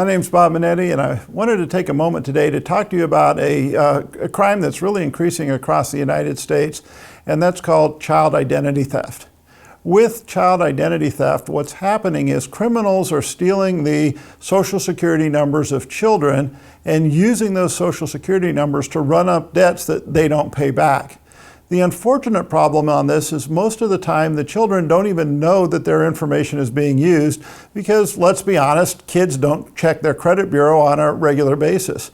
My name's Bob Minetti, and I wanted to take a moment today to talk to you about a crime that's really increasing across the United States, and that's called child identity theft. With child identity theft, what's happening is criminals are stealing the social security numbers of children and using those social security numbers to run up debts that they don't pay back. The unfortunate problem on this is most of the time the children don't even know that their information is being used because, let's be honest, kids don't check their credit bureau on a regular basis.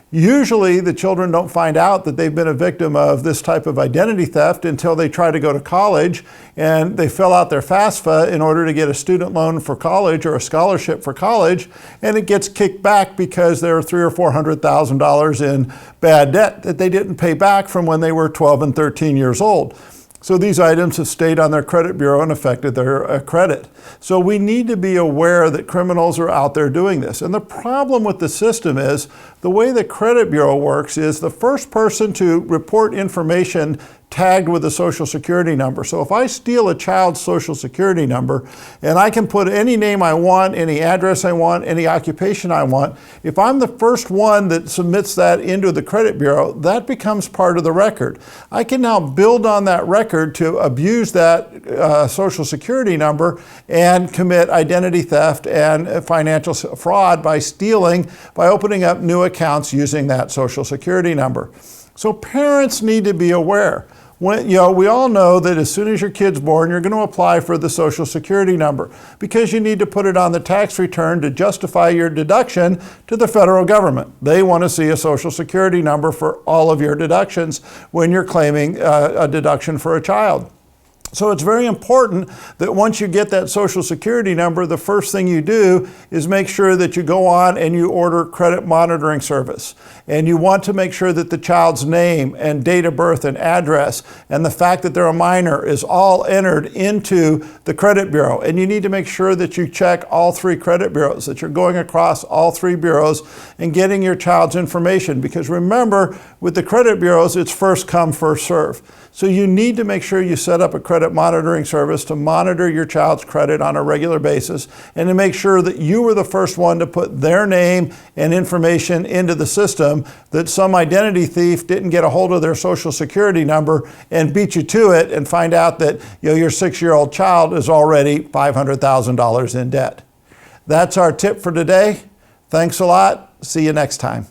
Usually the children don't find out that they've been a victim of this type of identity theft until they try to go to college and they fill out their FAFSA in order to get a student loan for college or a scholarship for college, and it gets kicked back because there are $300,000 or $400,000 in bad debt that they didn't pay back from when they were 12 and 13 years old. So these items have stayed on their credit bureau and affected their credit. So we need to be aware that criminals are out there doing this. And the problem with the system is the way the credit bureau works is the first person to report information tagged with a social security number. So if I steal a child's social security number, and I can put any name I want, any address I want, any occupation I want, if I'm the first one that submits that into the credit bureau, that becomes part of the record. I can now build on that record to abuse that social security number and commit identity theft and financial fraud by opening up new accounts using that social security number. So parents need to be aware. We all know that as soon as your kid's born, you're going to apply for the social security number because you need to put it on the tax return to justify your deduction to the federal government. They want to see a social security number for all of your deductions when you're claiming a deduction for a child. So it's very important that once you get that social security number, the first thing you do is make sure that you go on and you order credit monitoring service. And you want to make sure that the child's name and date of birth and address and the fact that they're a minor is all entered into the credit bureau. And you need to make sure that you check all three credit bureaus, that you're going across all three bureaus and getting your child's information. Because remember, with the credit bureaus, it's first come, first serve. So you need to make sure you set up a credit monitoring service to monitor your child's credit on a regular basis and to make sure that you were the first one to put their name and information into the system, that some identity thief didn't get a hold of their social security number and beat you to it and find out that your 6-year-old child is already $500,000 in debt. That's our tip for today. Thanks a lot. See you next time.